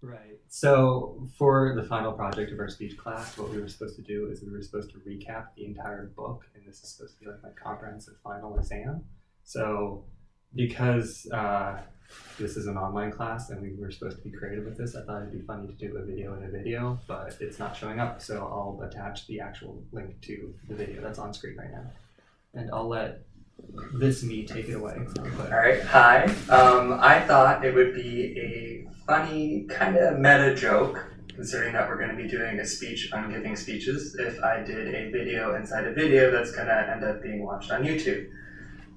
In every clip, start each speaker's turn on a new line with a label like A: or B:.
A: Right. So for the final project of our speech class, what we were supposed to do is we were supposed to recap the entire book, and this is supposed to be like my comprehensive final exam. So because this is an online class and we were supposed to be creative with this, I thought it'd be funny to do a video in a video, but it's not showing up. So I'll attach the actual link to the video that's on screen right now. And I'll let me take it away.
B: All right, hi. I thought it would be a funny kind of meta joke, considering that we're going to be doing a speech on giving speeches, if I did a video inside a video that's going to end up being watched on YouTube.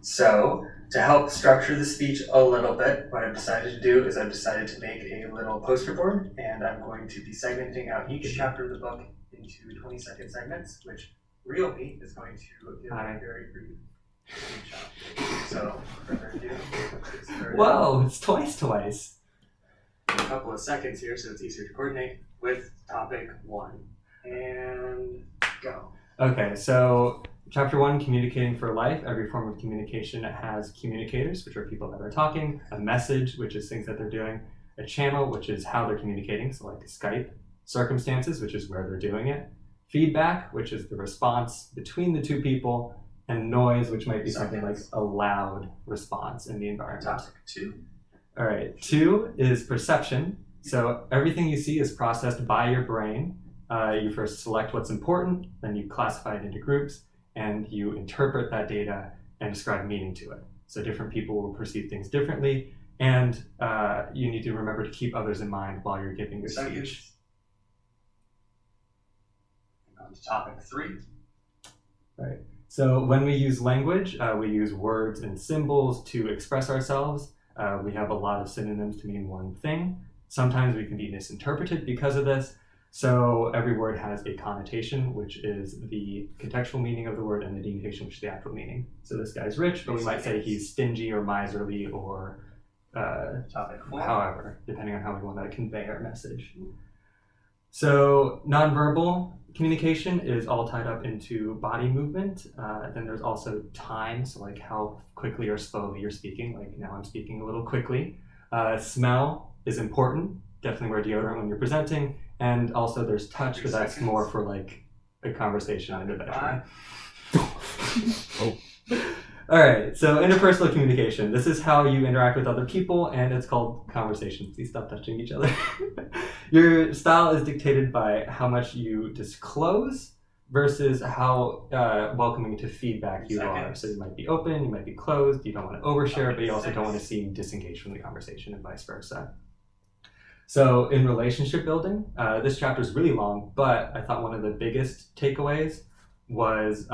B: So, to help structure the speech a little bit, what I've decided to do is I've decided to make a little poster board, and I'm going to be segmenting out each chapter of the book into 20-second segments, which real me is going to give a very brief speech. So, further ado,
A: Whoa, it's twice.
B: A couple of seconds here so it's easier to coordinate with topic 1. And go.
A: Okay, so chapter 1, communicating for life. Every form of communication has communicators, which are people that are talking, a message, which is things that they're doing, a channel, which is how they're communicating, so like Skype, circumstances, which is where they're doing it, feedback, which is the response between the two people, and noise, which might be something like a loud response in the environment.
B: Topic 2.
A: All right, 2 is perception. So everything you see is processed by your brain. You first select what's important, then you classify it into groups, and you interpret that data and describe meaning to it. So different people will perceive things differently, and you need to remember to keep others in mind while you're giving your speech.
B: On to topic 3.
A: Right. So when we use language, we use words and symbols to express ourselves. We have a lot of synonyms to mean one thing. Sometimes we can be misinterpreted because of this. So every word has a connotation, which is the contextual meaning of the word, and the denotation, which is the actual meaning. So this guy's rich, but we might say he's stingy or miserly or however, depending on how we want to convey our message. So nonverbal communication is all tied up into body movement. Then there's also time, so like how quickly or slowly you're speaking. Like now I'm speaking a little quickly. Smell is important. Definitely wear deodorant when you're presenting. And also there's touch, but that's more for like a conversation individually. All right, so interpersonal communication. This is how you interact with other people, and it's called conversation. Please stop touching each other. Your style is dictated by how much you disclose versus how welcoming to feedback you are. So you might be open, you might be closed, you don't want to overshare, but you also don't want to seem disengaged from the conversation, and vice versa. So in relationship building, this chapter is really long, but I thought one of the biggest takeaways was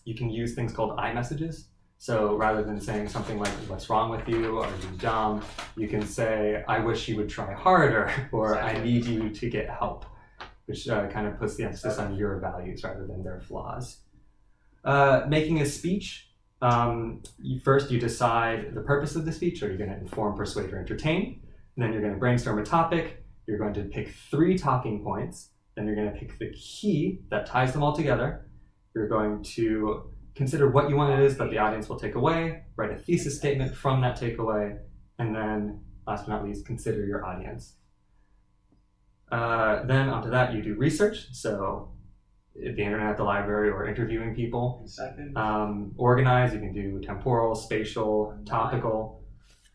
A: you can use things called I messages. So rather than saying something like, what's wrong with you? Are you dumb? You can say, I wish you would try harder, or I need you to get help, which kind of puts the emphasis on your values rather than their flaws. Making a speech, first you decide the purpose of the speech. Are you going to inform, persuade, or entertain? And then you're going to brainstorm a topic. You're going to pick 3 talking points. Then you're going to pick the key that ties them all together. You're going to consider what you want it is that the audience will take away, write a thesis statement from that takeaway, and then, last but not least, consider your audience. Then onto that, you do research. So the internet, the library, or interviewing people. Organize, you can do temporal, spatial, topical,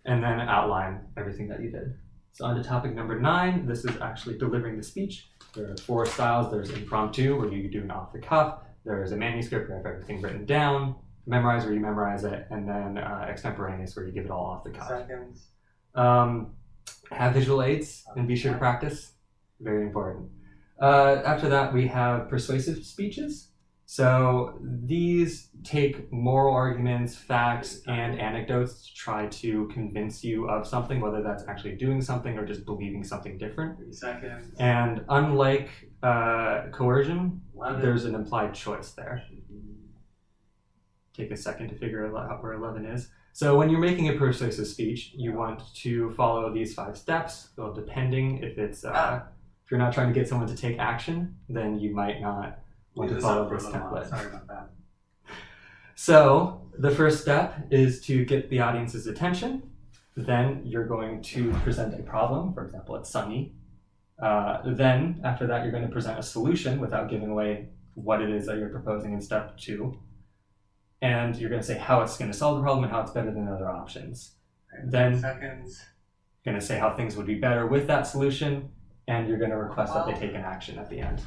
A: and then outline everything that you did. So on to topic number 9, this is actually delivering the speech. There are 4 styles. There's impromptu, where you do an off the cuff. There's a manuscript where you have everything written down, memorize where you memorize it, and then extemporaneous where you give it all off the cuff. Have visual aids and be sure to practice. Very important. After that, we have persuasive speeches. So these take moral arguments, facts, and anecdotes to try to convince you of something, whether that's actually doing something or just believing something different. And unlike coercion, there's an implied choice there. Take a second to figure out where 11 is. So when you're making a persuasive speech, you want to follow these 5 steps. Well, depending if it's if you're not trying to get someone to take action, then you might not want to follow this template.
B: Sorry about that.
A: So the first step is to get the audience's attention. Then you're going to present a problem. For example, it's sunny. Then after that, you're going to present a solution without giving away what it is that you're proposing in step 2. And you're going to say how it's going to solve the problem and how it's better than other options. Then
B: seconds.
A: You're going to say how things would be better with that solution, and you're going to request that they take an action at the end.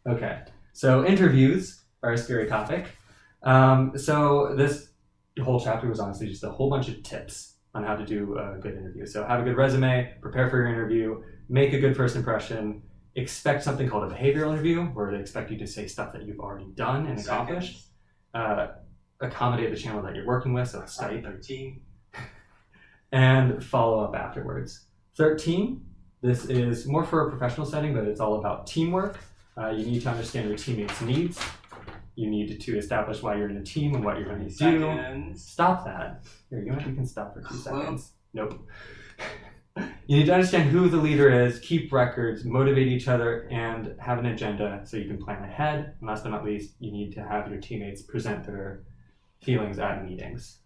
A: Okay, so interviews are a scary topic. So this whole chapter was honestly just a whole bunch of tips on how to do a good interview. So have a good resume, prepare for your interview, make a good first impression, expect something called a behavioral interview, where they expect you to say stuff that you've already done and accomplished. Accommodate the channel that you're working with, so Skype.
B: 13.
A: And follow up afterwards. 13, this is more for a professional setting, but it's all about teamwork. You need to understand your teammates' needs. You need to establish why you're in a team and what you're going to do. Stop that. Here, you can stop for 2 seconds. Nope. You need to understand who the leader is, keep records, motivate each other, and have an agenda so you can plan ahead. And last but not least, you need to have your teammates present their feelings at meetings.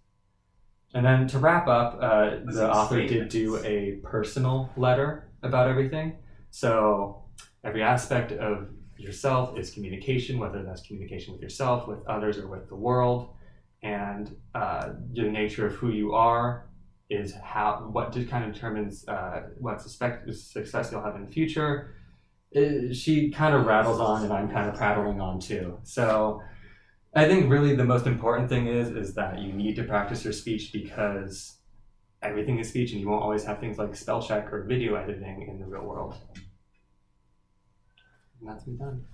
A: And then to wrap up, the author did do a personal letter about everything. So every aspect of yourself is communication, whether that's communication with yourself, with others, or with the world. And the nature of who you are is what kind of determines what success you'll have in the future. She kind of rattles on, and I'm kind of prattling on too. So I think really the most important thing is that you need to practice your speech, because everything is speech and you won't always have things like spell check or video editing in the real world. And that's me done.